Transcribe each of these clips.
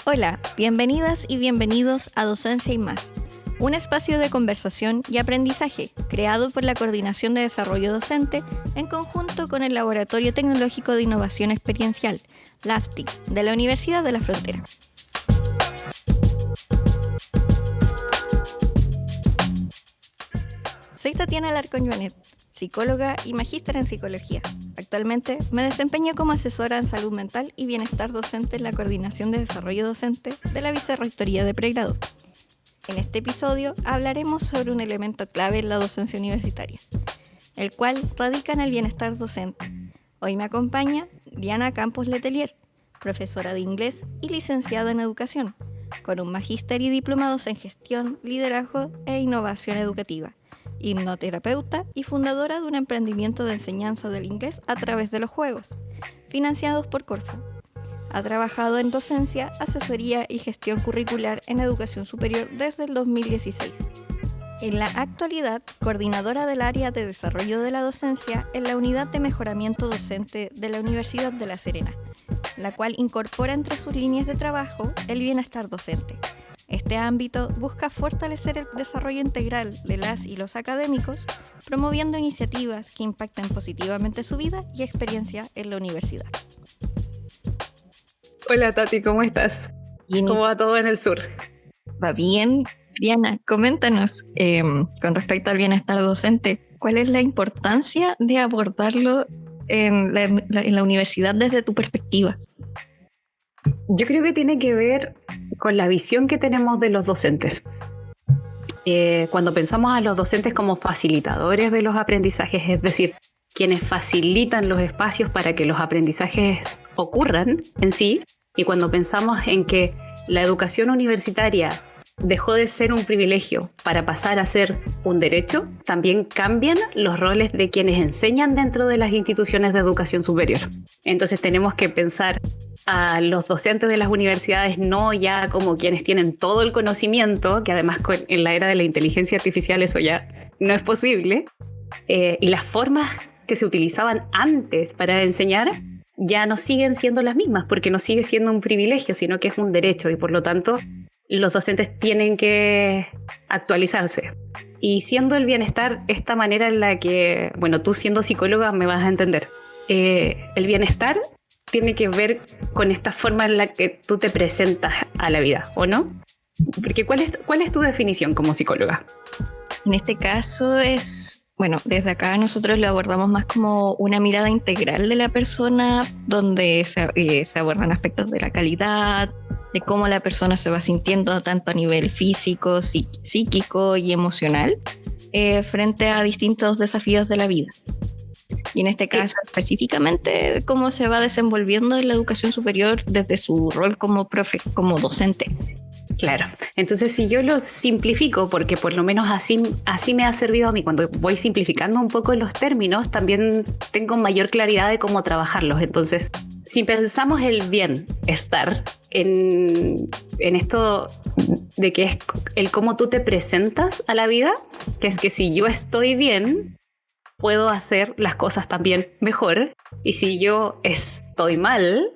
Hola, bienvenidas y bienvenidos a Docencia y Más, un espacio de conversación y aprendizaje creado por la Coordinación de Desarrollo Docente en conjunto con el Laboratorio Tecnológico de Innovación Experiencial, LAFTIX, de la Universidad de la Frontera. Soy Tatiana Alarcón-Joanet, psicóloga y magíster en psicología. Actualmente me desempeño como asesora en salud mental y bienestar docente en la Coordinación de Desarrollo Docente de la Vicerrectoría de Pregrado. En este episodio hablaremos sobre un elemento clave en la docencia universitaria, el cual radica en el bienestar docente. Hoy me acompaña Diana Campos Letelier, profesora de inglés y licenciada en educación, con un magíster y diplomados en gestión, liderazgo e innovación educativa, hipnoterapeuta y fundadora de un emprendimiento de enseñanza del inglés a través de los juegos, financiados por Corfo. Ha trabajado en docencia, asesoría y gestión curricular en educación superior desde el 2016. En la actualidad, coordinadora del área de desarrollo de la docencia en la Unidad de Mejoramiento Docente de la Universidad de La Serena, la cual incorpora entre sus líneas de trabajo el bienestar docente. Este ámbito busca fortalecer el desarrollo integral de las y los académicos, promoviendo iniciativas que impacten positivamente su vida y experiencia en la universidad. Hola Tati, ¿cómo estás? ¿Cómo va todo en el sur? Va bien. Diana, coméntanos con respecto al bienestar docente, ¿cuál es la importancia de abordarlo en la universidad desde tu perspectiva? Yo creo que tiene que ver con la visión que tenemos de los docentes. Cuando pensamos a los docentes como facilitadores de los aprendizajes, es decir, quienes facilitan los espacios para que los aprendizajes ocurran en sí, y cuando pensamos en que la educación universitaria dejó de ser un privilegio para pasar a ser un derecho, también cambian los roles de quienes enseñan dentro de las instituciones de educación superior. Entonces tenemos que pensar a los docentes de las universidades no ya como quienes tienen todo el conocimiento, que además en la era de la inteligencia artificial eso ya no es posible, y las formas que se utilizaban antes para enseñar ya no siguen siendo las mismas, porque no sigue siendo un privilegio, sino que es un derecho, y por lo tanto los docentes tienen que actualizarse. Y siendo el bienestar esta manera en la que, bueno, tú siendo psicóloga me vas a entender, el bienestar tiene que ver con esta forma en la que tú te presentas a la vida, ¿o no? Porque ¿cuál es tu definición como psicóloga? En este caso desde acá nosotros lo abordamos más como una mirada integral de la persona, donde se abordan aspectos de la calidad, de cómo la persona se va sintiendo tanto a nivel físico, psíquico y emocional, frente a distintos desafíos de la vida. Y en este caso específicamente cómo se va desenvolviendo en la educación superior desde su rol como docente. Claro, entonces si yo lo simplifico, porque por lo menos así me ha servido a mí, cuando voy simplificando un poco los términos, también tengo mayor claridad de cómo trabajarlos. Entonces, si pensamos el bienestar en esto de que es el cómo tú te presentas a la vida, que es que si yo estoy bien, puedo hacer las cosas también mejor, y si yo estoy mal,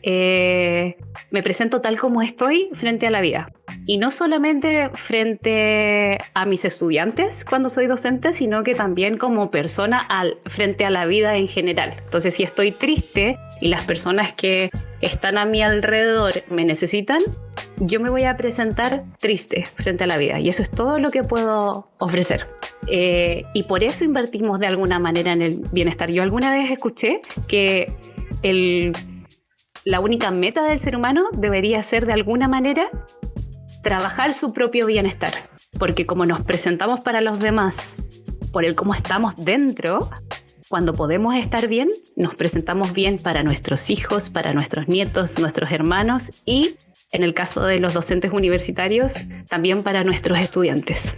me presento tal como estoy frente a la vida. Y no solamente frente a mis estudiantes cuando soy docente, sino que también como persona frente a la vida en general. Entonces, si estoy triste y las personas que están a mi alrededor me necesitan, yo me voy a presentar triste frente a la vida. Y eso es todo lo que puedo ofrecer. Y por eso invertimos de alguna manera en el bienestar. Yo alguna vez escuché que la única meta del ser humano debería ser de alguna manera trabajar su propio bienestar, porque como nos presentamos para los demás por el cómo estamos dentro, cuando podemos estar bien, nos presentamos bien para nuestros hijos, para nuestros nietos, nuestros hermanos y, en el caso de los docentes universitarios, también para nuestros estudiantes.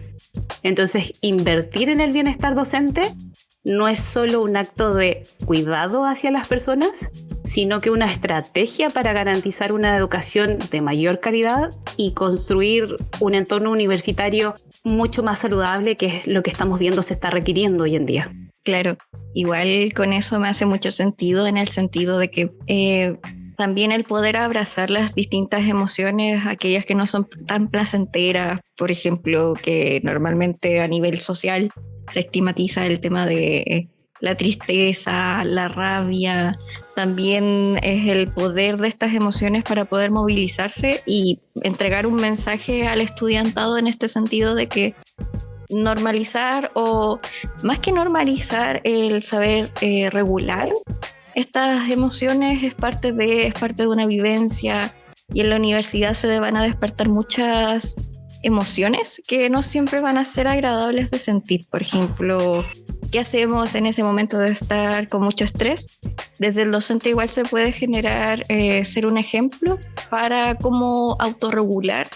Entonces, invertir en el bienestar docente no es solo un acto de cuidado hacia las personas, sino que una estrategia para garantizar una educación de mayor calidad y construir un entorno universitario mucho más saludable, que es lo que estamos viendo se está requiriendo hoy en día. Claro, igual con eso me hace mucho sentido, en el sentido de que También el poder abrazar las distintas emociones, aquellas que no son tan placenteras, por ejemplo, que normalmente a nivel social se estigmatiza el tema de la tristeza, la rabia. También es el poder de estas emociones para poder movilizarse y entregar un mensaje al estudiantado en este sentido de que normalizar, o más que normalizar, el saber regular estas emociones es parte de una vivencia, y en la universidad se van a despertar muchas emociones que no siempre van a ser agradables de sentir. Por ejemplo, ¿qué hacemos en ese momento de estar con mucho estrés? Desde el docente igual se puede generar ser un ejemplo para cómo autorregular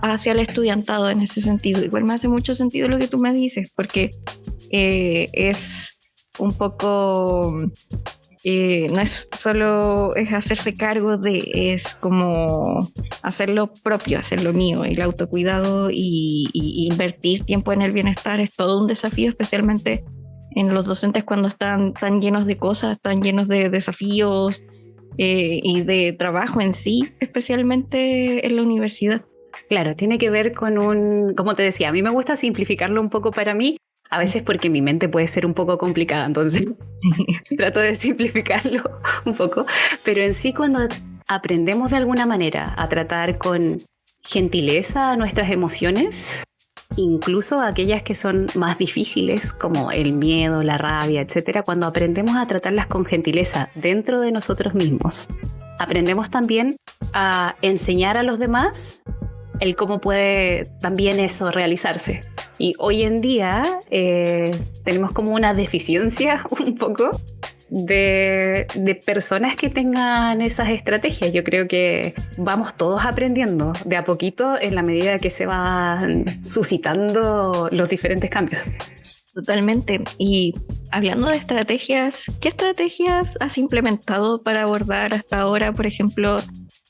hacia el estudiantado en ese sentido. Igual me hace mucho sentido lo que tú me dices, porque es un poco, no es solo es hacerse cargo es como hacer lo propio, hacer lo mío. El autocuidado y invertir tiempo en el bienestar es todo un desafío, especialmente en los docentes cuando están tan llenos de cosas, tan llenos de desafíos y de trabajo en sí, especialmente en la universidad. Claro, tiene que ver con como te decía, a mí me gusta simplificarlo un poco para mí, a veces porque mi mente puede ser un poco complicada, entonces trato de simplificarlo un poco, pero en sí cuando aprendemos de alguna manera a tratar con gentileza nuestras emociones, incluso aquellas que son más difíciles, como el miedo, la rabia, etcétera, cuando aprendemos a tratarlas con gentileza dentro de nosotros mismos, aprendemos también a enseñar a los demás el cómo puede también eso realizarse. Y hoy en día tenemos como una deficiencia un poco de personas que tengan esas estrategias. Yo creo que vamos todos aprendiendo de a poquito en la medida que se van suscitando los diferentes cambios. Totalmente. Y hablando de estrategias, ¿qué estrategias has implementado para abordar hasta ahora, por ejemplo,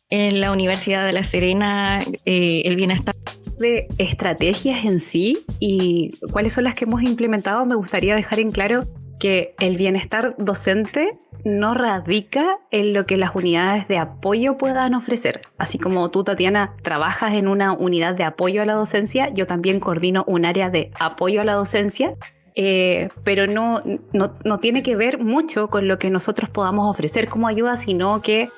en la Universidad de La Serena, el bienestar? De estrategias en sí y cuáles son las que hemos implementado, me gustaría dejar en claro que el bienestar docente no radica en lo que las unidades de apoyo puedan ofrecer. Así como tú, Tatiana, trabajas en una unidad de apoyo a la docencia, yo también coordino un área de apoyo a la docencia, pero no tiene que ver mucho con lo que nosotros podamos ofrecer como ayuda, sino que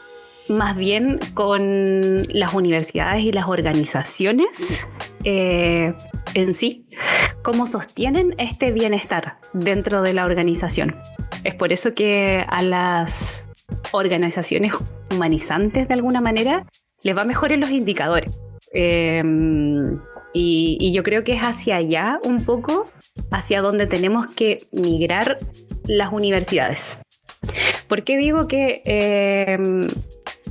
más bien con las universidades y las organizaciones en sí, cómo sostienen este bienestar dentro de la organización. Es por eso que a las organizaciones humanizantes, de alguna manera, les va mejor en los indicadores. Y yo creo que es hacia allá un poco, hacia donde tenemos que migrar las universidades. ¿Por qué digo que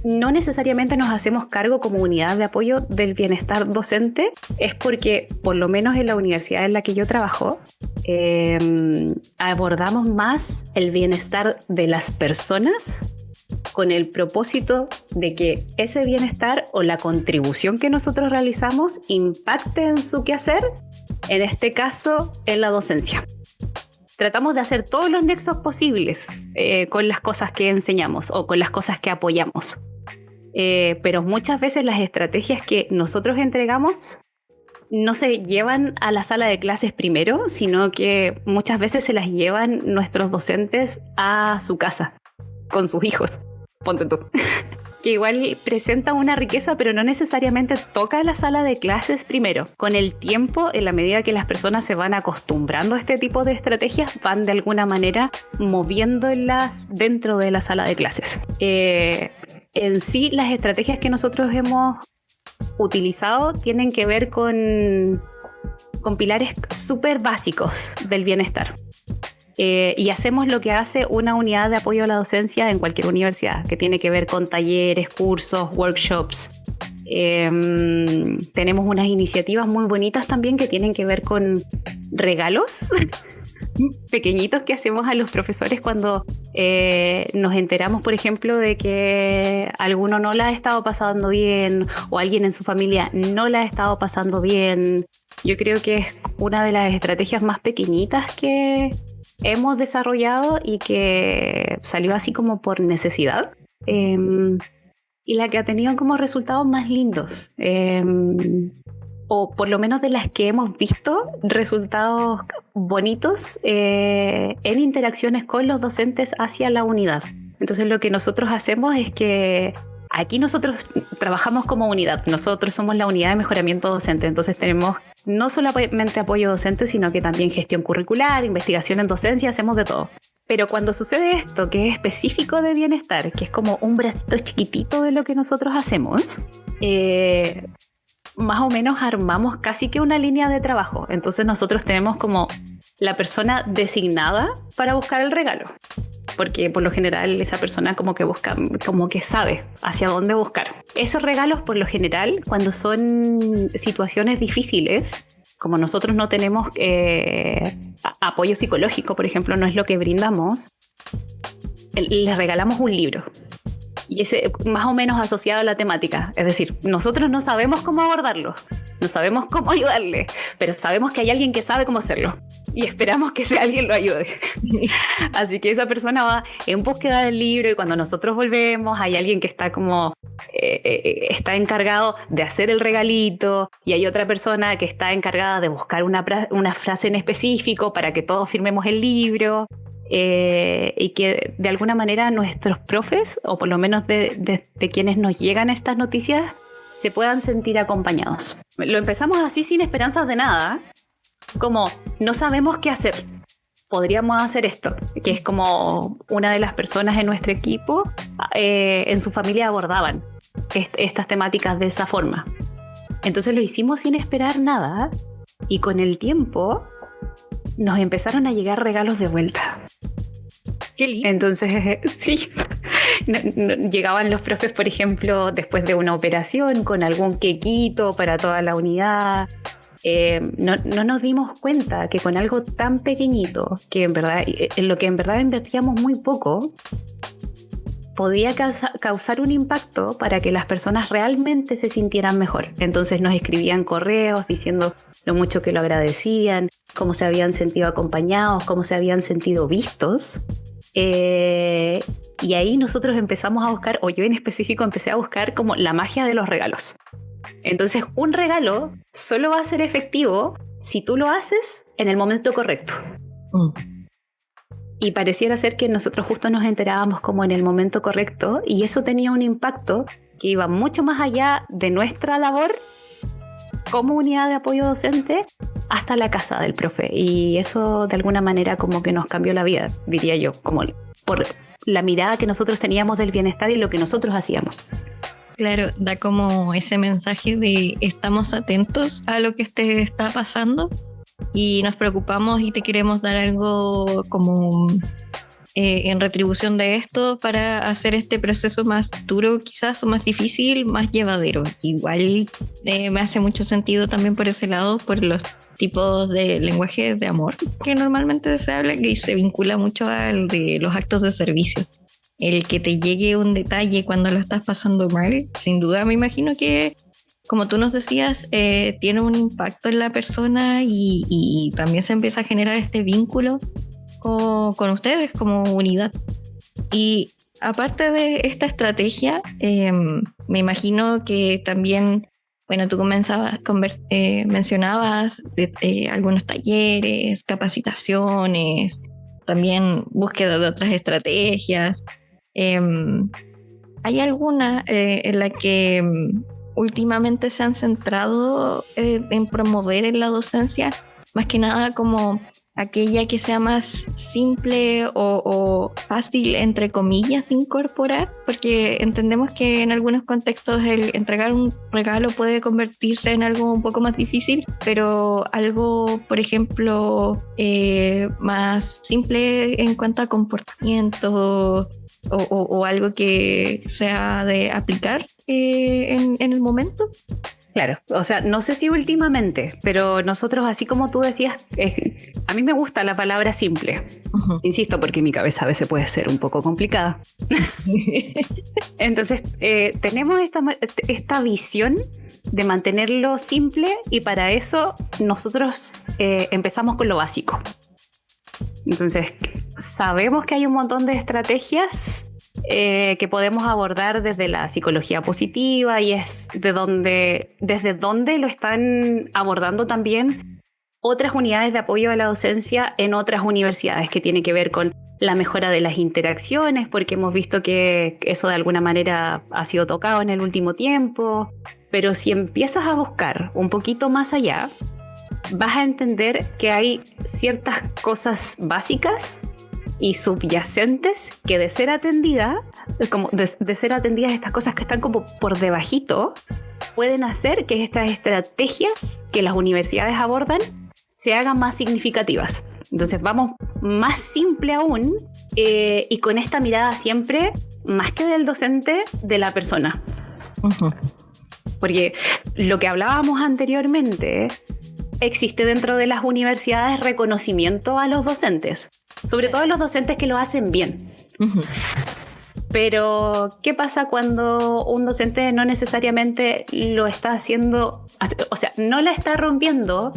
no necesariamente nos hacemos cargo como unidad de apoyo del bienestar docente? Es porque, por lo menos en la universidad en la que yo trabajo, abordamos más el bienestar de las personas con el propósito de que ese bienestar o la contribución que nosotros realizamos impacte en su quehacer, en este caso en la docencia. Tratamos de hacer todos los nexos posibles con las cosas que enseñamos o con las cosas que apoyamos. Pero muchas veces las estrategias que nosotros entregamos no se llevan a la sala de clases primero, sino que muchas veces se las llevan nuestros docentes a su casa, con sus hijos, ponte tú. Que igual presenta una riqueza, pero no necesariamente toca la sala de clases primero. Con el tiempo, en la medida que las personas se van acostumbrando a este tipo de estrategias, van de alguna manera moviéndolas dentro de la sala de clases. En sí, las estrategias que nosotros hemos utilizado tienen que ver con pilares súper básicos del bienestar. Y hacemos lo que hace una unidad de apoyo a la docencia en cualquier universidad, que tiene que ver con talleres, cursos, workshops. Tenemos unas iniciativas muy bonitas también que tienen que ver con regalos pequeñitos que hacemos a los profesores cuando nos enteramos, por ejemplo, de que alguno no la ha estado pasando bien o alguien en su familia no la ha estado pasando bien. Yo creo que es una de las estrategias más pequeñitas que hemos desarrollado y que salió así como por necesidad. y la que ha tenido como resultados más lindos. O por lo menos de las que hemos visto, resultados bonitos en interacciones con los docentes hacia la unidad. Entonces lo que nosotros hacemos es que aquí nosotros trabajamos como unidad, nosotros somos la unidad de mejoramiento docente, entonces tenemos no solamente apoyo docente, sino que también gestión curricular, investigación en docencia, hacemos de todo. Pero cuando sucede esto, que es específico de bienestar, que es como un bracito chiquitito de lo que nosotros hacemos, más o menos armamos casi que una línea de trabajo. Entonces nosotros tenemos como la persona designada para buscar el regalo, porque por lo general esa persona como que busca, como que sabe hacia dónde buscar. Esos regalos por lo general, cuando son situaciones difíciles, como nosotros no tenemos apoyo psicológico, por ejemplo, no es lo que brindamos, les regalamos un libro. Y ese más o menos asociado a la temática. Es decir, nosotros no sabemos cómo abordarlo, no sabemos cómo ayudarle, pero sabemos que hay alguien que sabe cómo hacerlo. Y esperamos que ese alguien lo ayude. Así que esa persona va en búsqueda del libro y cuando nosotros volvemos hay alguien que está como está encargado de hacer el regalito y hay otra persona que está encargada de buscar una frase en específico para que todos firmemos el libro. Y que de alguna manera nuestros profes, o por lo menos de quienes nos llegan estas noticias, se puedan sentir acompañados. Lo empezamos así sin esperanzas de nada, como no sabemos qué hacer, podríamos hacer esto, que es como una de las personas en nuestro equipo en su familia abordaban estas temáticas de esa forma. Entonces lo hicimos sin esperar nada y con el tiempo nos empezaron a llegar regalos de vuelta. Qué lindo. Entonces, sí, llegaban los profes, por ejemplo, después de una operación con algún quequito para toda la unidad. No nos dimos cuenta que con algo tan pequeñito, que en lo que en verdad invertíamos muy poco, podía causar un impacto para que las personas realmente se sintieran mejor. Entonces nos escribían correos diciendo lo mucho que lo agradecían, cómo se habían sentido acompañados, cómo se habían sentido vistos. Y ahí nosotros empezamos a buscar, o yo en específico empecé a buscar como la magia de los regalos. Entonces un regalo solo va a ser efectivo si tú lo haces en el momento correcto. Y pareciera ser que nosotros justo nos enterábamos como en el momento correcto y eso tenía un impacto que iba mucho más allá de nuestra labor como unidad de apoyo docente hasta la casa del profe. Y eso de alguna manera como que nos cambió la vida, diría yo, como por la mirada que nosotros teníamos del bienestar y lo que nosotros hacíamos. Claro, da como ese mensaje de estamos atentos a lo que te está pasando y nos preocupamos y te queremos dar algo como en retribución de esto para hacer este proceso más duro quizás o más difícil, más llevadero. Igual me hace mucho sentido también por ese lado, por los tipos de lenguaje de amor que normalmente se habla y se vincula mucho al de los actos de servicio. El que te llegue un detalle cuando lo estás pasando mal, sin duda me imagino que, como tú nos decías, tiene un impacto en la persona y también se empieza a generar este vínculo con ustedes como unidad. Y aparte de esta estrategia, me imagino que también, bueno, tú mencionabas algunos talleres, capacitaciones, también búsqueda de otras estrategias. ¿Hay alguna en la que últimamente se han centrado en promover en la docencia, más que nada como aquella que sea más simple o fácil, entre comillas, de incorporar? Porque entendemos que en algunos contextos el entregar un regalo puede convertirse en algo un poco más difícil, pero algo, por ejemplo, más simple en cuanto a comportamiento o algo que sea de aplicar en el momento. Claro, o sea, no sé si últimamente, pero nosotros, así como tú decías, a mí me gusta la palabra simple. Uh-huh. Insisto, porque mi cabeza a veces puede ser un poco complicada. Entonces, tenemos esta visión de mantenerlo simple y para eso nosotros empezamos con lo básico. Entonces, sabemos que hay un montón de estrategias que podemos abordar desde la psicología positiva y es desde donde lo están abordando también otras unidades de apoyo a la docencia en otras universidades, que tiene que ver con la mejora de las interacciones, porque hemos visto que eso de alguna manera ha sido tocado en el último tiempo. Pero si empiezas a buscar un poquito más allá, vas a entender que hay ciertas cosas básicas y subyacentes que de ser atendidas, estas cosas que están como por debajito, pueden hacer que estas estrategias que las universidades abordan se hagan más significativas. Entonces vamos más simple aún, y con esta mirada siempre, más que del docente, de la persona. Uh-huh. Porque lo que hablábamos anteriormente, existe dentro de las universidades reconocimiento a los docentes, sobre todo a los docentes que lo hacen bien. Uh-huh. Pero, ¿qué pasa cuando un docente no necesariamente lo está haciendo, o sea, no la está rompiendo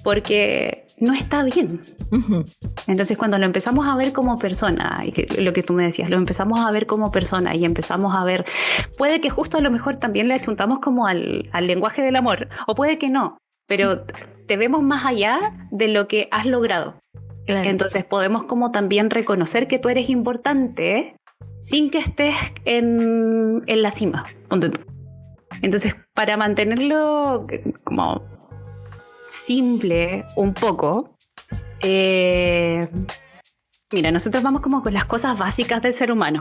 porque no está bien? Uh-huh. Entonces, cuando lo empezamos a ver como persona, y lo que tú me decías, lo empezamos a ver como persona y empezamos a ver, puede que justo a lo mejor también le achuntamos como al lenguaje del amor, o puede que no, pero te vemos más allá de lo que has logrado. Claro. Entonces, podemos como también reconocer que tú eres importante sin que estés en la cima. Entonces, para mantenerlo como simple un poco, mira, nosotros vamos como con las cosas básicas del ser humano.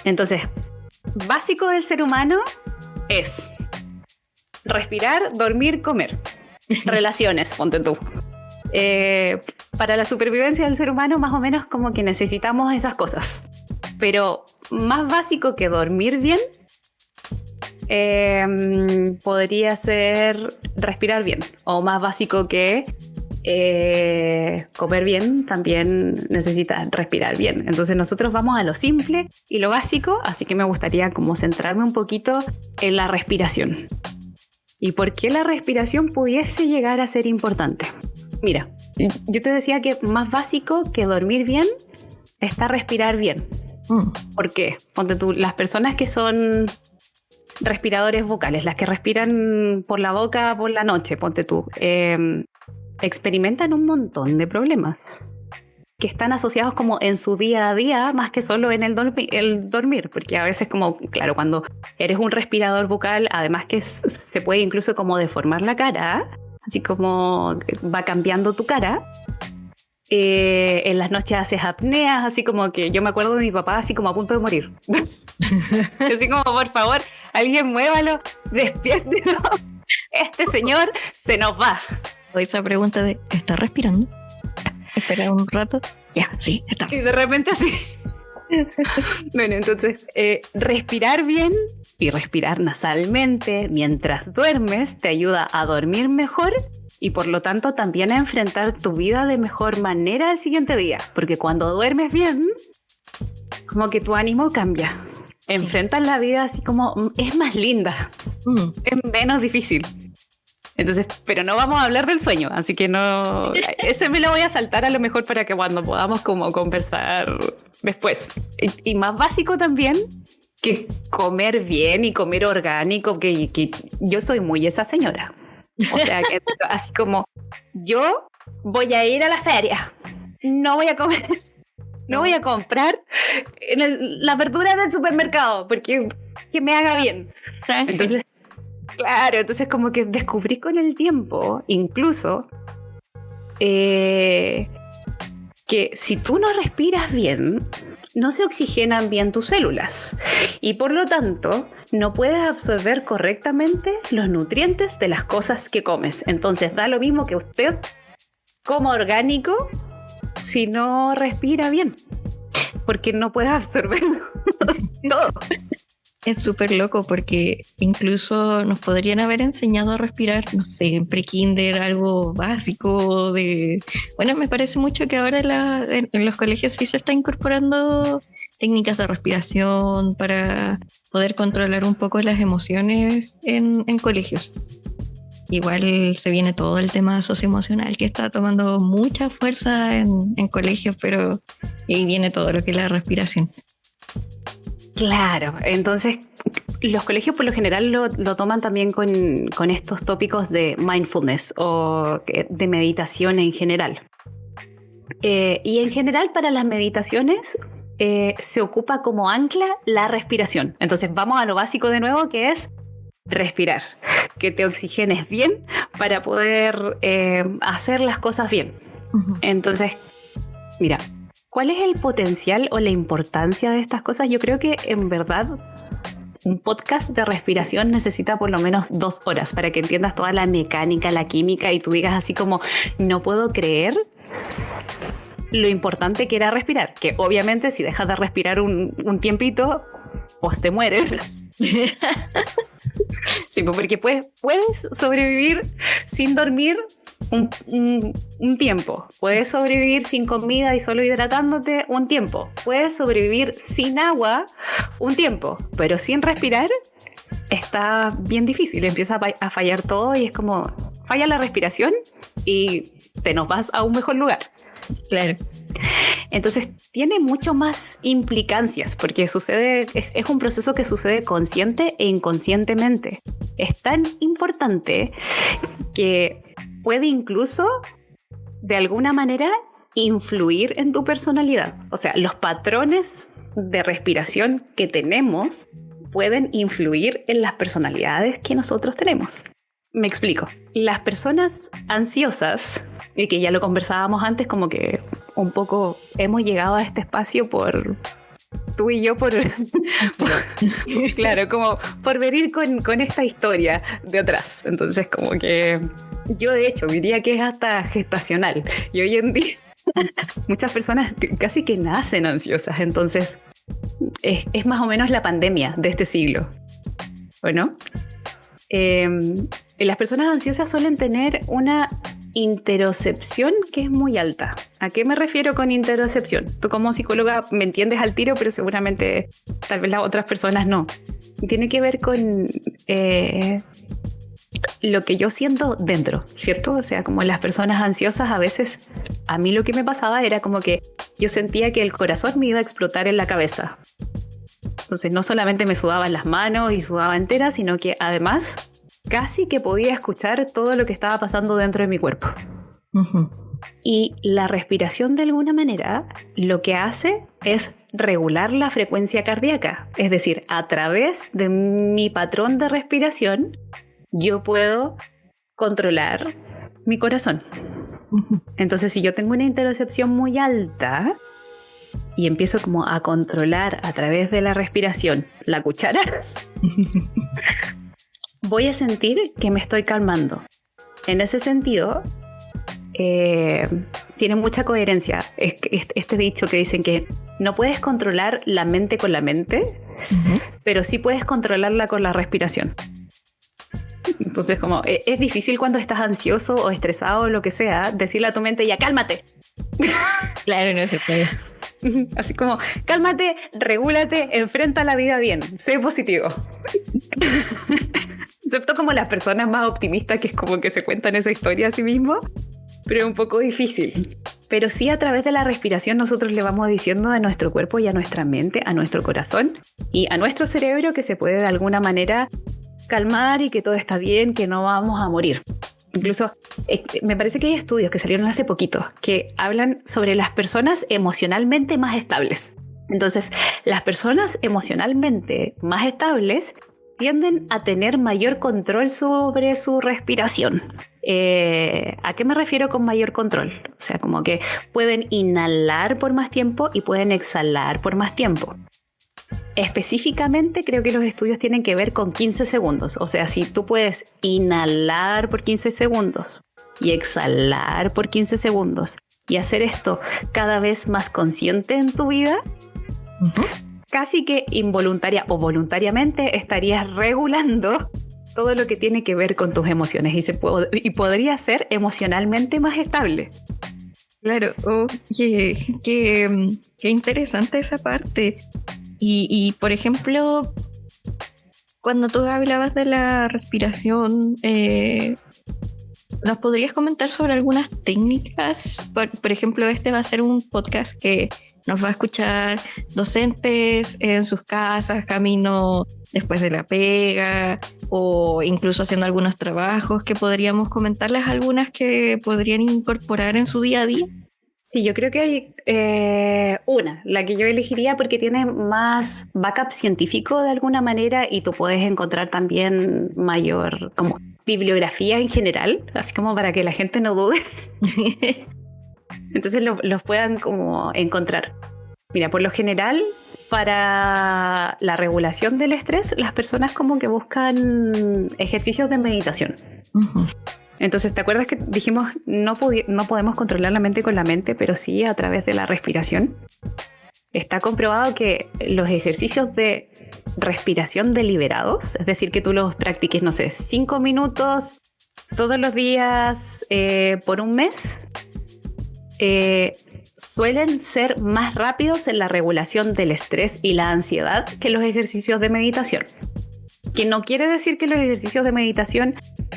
Entonces, básico del ser humano es respirar, dormir, comer. Relaciones, ponte tú. Para la supervivencia del ser humano, más o menos como que necesitamos esas cosas. Pero más básico que dormir bien, podría ser respirar bien. O más básico que comer bien, también necesita respirar bien. Entonces nosotros vamos a lo simple y lo básico, así que me gustaría como centrarme un poquito en la respiración. ¿Y por qué la respiración pudiese llegar a ser importante? Mira, yo te decía que más básico que dormir bien está respirar bien. ¿Por qué? Ponte tú, las personas que son respiradores vocales, las que respiran por la boca por la noche, ponte tú, experimentan un montón de problemas que están asociados como en su día a día más que solo en el dormir, porque a veces como, claro, cuando eres un respirador vocal, además que se puede incluso como deformar la cara, así como va cambiando tu cara. En las noches haces apneas, así como que yo me acuerdo de mi papá así como a punto de morir. Así como, por favor, alguien muévalo, despiértelo. Este señor se nos va. O esa pregunta de, ¿está respirando? Espera un rato. Ya, sí, está. Y de repente así. Bueno, entonces, respirar bien y respirar nasalmente mientras duermes te ayuda a dormir mejor y por lo tanto también a enfrentar tu vida de mejor manera el siguiente día. Porque cuando duermes bien, como que tu ánimo cambia. Enfrentas la vida así como es más linda, es menos difícil. Entonces, pero no vamos a hablar del sueño, así que no, ese me lo voy a saltar a lo mejor para que cuando podamos como conversar después. Y más básico también, que comer bien y comer orgánico, que yo soy muy esa señora. O sea, que así como yo voy a ir a la feria, no voy a comer, no voy a comprar la verdura del supermercado, porque que me haga bien. Entonces, claro, entonces como que descubrí con el tiempo, incluso, que si tú no respiras bien, no se oxigenan bien tus células y por lo tanto no puedes absorber correctamente los nutrientes de las cosas que comes. Entonces da lo mismo que usted coma orgánico si no respira bien, porque no puedes absorber todo. Es súper loco porque incluso nos podrían haber enseñado a respirar, no sé, en pre-kinder, algo básico de... Bueno, me parece mucho que ahora en los colegios sí se está incorporando técnicas de respiración para poder controlar un poco las emociones en colegios. Igual se viene todo el tema socioemocional que está tomando mucha fuerza en colegios, pero ahí viene todo lo que es la respiración. Claro, entonces los colegios por lo general lo toman también con estos tópicos de mindfulness o de meditación en general. Y en general para las meditaciones se ocupa como ancla la respiración. Entonces vamos a lo básico de nuevo, que es respirar, que te oxigenes bien para poder hacer las cosas bien. Entonces, mira, ¿cuál es el potencial o la importancia de estas cosas? Yo creo que en verdad un podcast de respiración necesita por lo menos 2 horas para que entiendas toda la mecánica, la química y tú digas así como, no puedo creer lo importante que era respirar. Que obviamente si dejas de respirar un tiempito, pues te mueres. Sí, porque puedes sobrevivir sin dormir un tiempo. Puedes sobrevivir sin comida y solo hidratándote un tiempo. Puedes sobrevivir sin agua un tiempo, pero sin respirar está bien difícil. Empieza a fallar todo y es como falla la respiración y te nos vas a un mejor lugar. Claro. Entonces tiene mucho más implicancias porque es un proceso que sucede consciente e inconscientemente. Es tan importante que puede incluso de alguna manera influir en tu personalidad. O sea, los patrones de respiración que tenemos pueden influir en las personalidades que nosotros tenemos. Me explico. Las personas ansiosas, y que ya lo conversábamos antes, como que un poco hemos llegado a este espacio por tú y yo, claro, como por venir con esta historia de atrás. Entonces, como que yo de hecho diría que es hasta gestacional. Y hoy en día muchas personas casi que nacen ansiosas. Entonces, es más o menos la pandemia de este siglo, ¿o no? Las personas ansiosas suelen tener una interocepción que es muy alta. ¿A qué me refiero con interocepción? Tú como psicóloga me entiendes al tiro, pero seguramente tal vez las otras personas no. Tiene que ver con lo que yo siento dentro, ¿cierto? O sea, como las personas ansiosas a veces, a mí lo que me pasaba era como que yo sentía que el corazón me iba a explotar en la cabeza. Entonces no solamente me sudaban las manos y sudaba entera, sino que además casi que podía escuchar todo lo que estaba pasando dentro de mi cuerpo. Uh-huh. Y la respiración de alguna manera lo que hace es regular la frecuencia cardíaca. Es decir, a través de mi patrón de respiración yo puedo controlar mi corazón. Uh-huh. Entonces si yo tengo una interocepción muy alta y empiezo como a controlar a través de la respiración la cuchara, voy a sentir que me estoy calmando. En ese sentido, tiene mucha coherencia este dicho que dicen que no puedes controlar la mente con la mente, uh-huh, pero sí puedes controlarla con la respiración. Entonces, como es difícil cuando estás ansioso o estresado o lo que sea, decirle a tu mente, ya cálmate. Claro, no se puede. Así como, cálmate, regúlate, enfrenta la vida bien, sé positivo. Excepto como las personas más optimistas que es como que se cuentan esa historia a sí mismos, pero es un poco difícil. Pero sí a través de la respiración nosotros le vamos diciendo a nuestro cuerpo y a nuestra mente, a nuestro corazón y a nuestro cerebro que se puede de alguna manera calmar y que todo está bien, que no vamos a morir. Incluso me parece que hay estudios que salieron hace poquito que hablan sobre las personas emocionalmente más estables. Entonces, las personas emocionalmente más estables tienden a tener mayor control sobre su respiración. ¿A qué me refiero con mayor control? O sea, como que pueden inhalar por más tiempo y pueden exhalar por más tiempo. Específicamente creo que los estudios tienen que ver con 15 segundos. O sea, si tú puedes inhalar por 15 segundos y exhalar por 15 segundos y hacer esto cada vez más consciente en tu vida, uh-huh, casi que involuntaria o voluntariamente estarías regulando todo lo que tiene que ver con tus emociones y podría ser emocionalmente más estable. Claro, qué interesante esa parte. Y por ejemplo, cuando tú hablabas de la respiración, ¿nos podrías comentar sobre algunas técnicas? Por ejemplo, este va a ser un podcast que Nos va a escuchar docentes en sus casas, camino después de la pega o incluso haciendo algunos trabajos que podríamos comentarles algunas que podrían incorporar en su día a día. Sí, yo creo que hay la que yo elegiría porque tiene más backup científico de alguna manera y tú puedes encontrar también mayor como bibliografía en general, así como para que la gente no dude. Entonces los puedan como encontrar. Mira, por lo general, para la regulación del estrés, las personas como que buscan ejercicios de meditación. Uh-huh. Entonces, ¿te acuerdas que dijimos no podemos controlar la mente con la mente, pero sí a través de la respiración? Está comprobado que los ejercicios de respiración deliberados, es decir, que tú los practiques, no sé, 5 minutos todos los días por un mes, suelen ser más rápidos en la regulación del estrés y la ansiedad que los ejercicios de meditación. Que no quiere decir que los ejercicios de meditación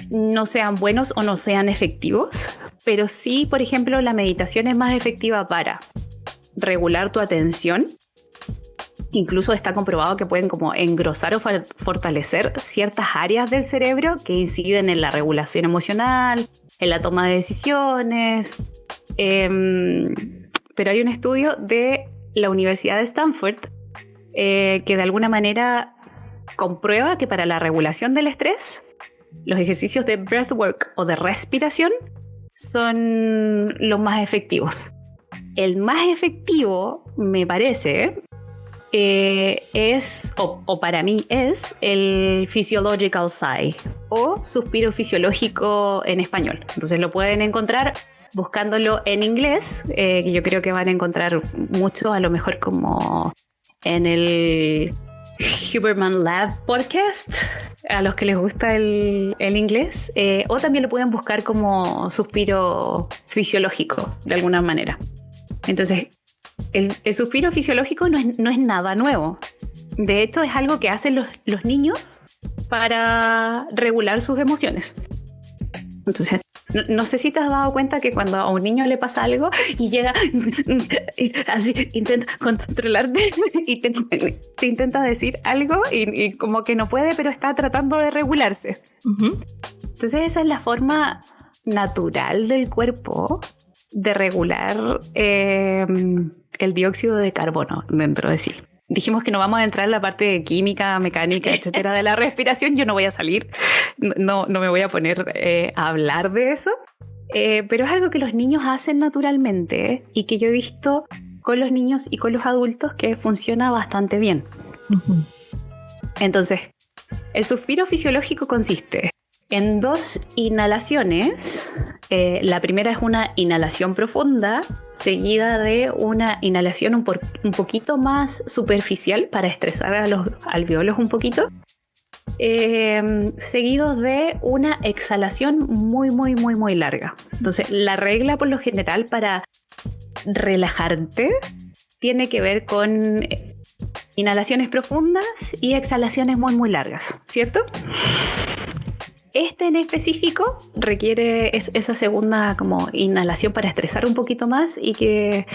no sean buenos o no sean efectivos, pero sí, por ejemplo, la meditación es más efectiva para regular tu atención. Incluso está comprobado que pueden como engrosar o fortalecer ciertas áreas del cerebro que inciden en la regulación emocional, en la toma de decisiones. Pero hay un estudio de la Universidad de Stanford que de alguna manera comprueba que para la regulación del estrés, los ejercicios de breathwork o de respiración son los más efectivos. El más efectivo, me parece, para mí es el physiological sigh o suspiro fisiológico en español. Entonces lo pueden encontrar buscándolo en inglés, que yo creo que van a encontrar mucho, a lo mejor como en el Huberman Lab Podcast, a los que les gusta el inglés, o también lo pueden buscar como suspiro fisiológico, de alguna manera. Entonces, el suspiro fisiológico no es nada nuevo. De hecho, es algo que hacen los niños para regular sus emociones. Entonces, no sé si te has dado cuenta que cuando a un niño le pasa algo y llega así, intenta controlarte y te intenta decir algo y como que no puede, pero está tratando de regularse. Uh-huh. Entonces esa es la forma natural del cuerpo de regular el dióxido de carbono dentro de sí. Dijimos que no vamos a entrar en la parte de química, mecánica, etcétera, de la respiración. Yo no voy a salir, no me voy a poner a hablar de eso. Pero es algo que los niños hacen naturalmente y que yo he visto con los niños y con los adultos que funciona bastante bien. Uh-huh. Entonces, el suspiro fisiológico consiste en 2 inhalaciones. La primera es una inhalación profunda, seguida de una inhalación un poquito más superficial para estresar a los alvéolos un poquito, seguidos de una exhalación muy, muy, muy, muy larga. Entonces, la regla por lo general para relajarte tiene que ver con inhalaciones profundas y exhalaciones muy, muy largas, ¿cierto? Este en específico requiere esa segunda como inhalación para estresar un poquito más y que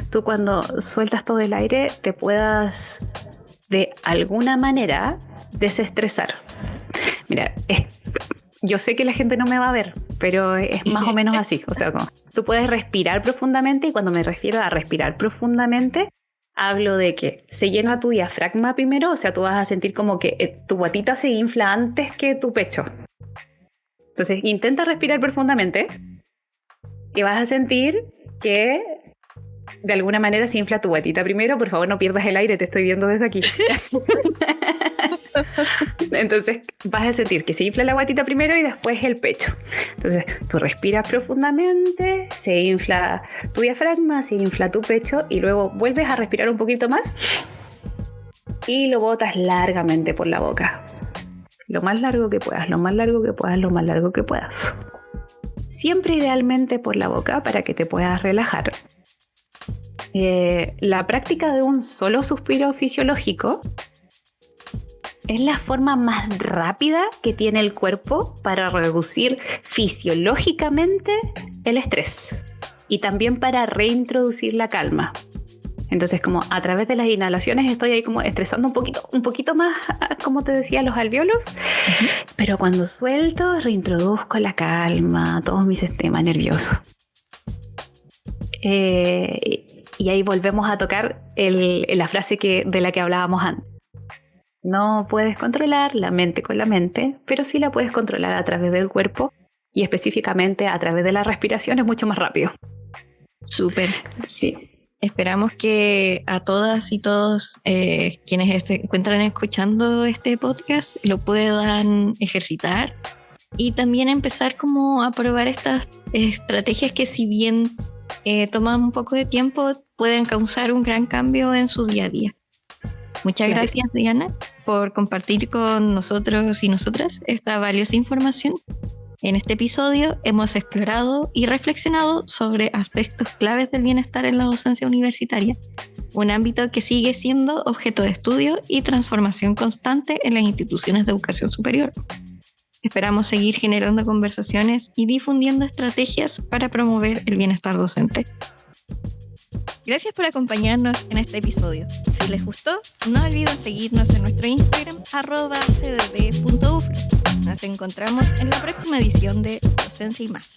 tú cuando sueltas todo el aire te puedas de alguna manera desestresar. Mira, yo sé que la gente no me va a ver, pero es más o menos así. O sea, como, tú puedes respirar profundamente y cuando me refiero a respirar profundamente, hablo de que se llena tu diafragma primero, o sea, tú vas a sentir como que tu guatita se infla antes que tu pecho. Entonces, intenta respirar profundamente y vas a sentir que de alguna manera se infla tu guatita primero. Por favor, no pierdas el aire, te estoy viendo desde aquí. Entonces, vas a sentir que se infla la guatita primero y después el pecho. Entonces, tú respiras profundamente, se infla tu diafragma, se infla tu pecho y luego vuelves a respirar un poquito más y lo botas largamente por la boca. Lo más largo que puedas, lo más largo que puedas, lo más largo que puedas. Siempre idealmente por la boca para que te puedas relajar. La práctica de un solo suspiro fisiológico es la forma más rápida que tiene el cuerpo para reducir fisiológicamente el estrés y también para reintroducir la calma. Entonces, como a través de las inhalaciones estoy ahí como estresando un poquito más, como te decía, los alvéolos, pero cuando suelto, reintroduzco la calma a todo mi sistema nervioso. Y ahí volvemos a tocar la frase de la que hablábamos antes. No puedes controlar la mente con la mente, pero sí la puedes controlar a través del cuerpo y específicamente a través de la respiración es mucho más rápido. Súper. Sí. Esperamos que a todas y todos quienes se encuentran escuchando este podcast lo puedan ejercitar y también empezar como a probar estas estrategias que, si bien toman un poco de tiempo, pueden causar un gran cambio en su día a día. Muchas gracias, Diana, por compartir con nosotros y nosotras esta valiosa información. En este episodio hemos explorado y reflexionado sobre aspectos claves del bienestar en la docencia universitaria, un ámbito que sigue siendo objeto de estudio y transformación constante en las instituciones de educación superior. Esperamos seguir generando conversaciones y difundiendo estrategias para promover el bienestar docente. Gracias por acompañarnos en este episodio. Si les gustó, no olviden seguirnos en nuestro Instagram @cdd.ufro. Nos encontramos en la próxima edición de Docencia y Más.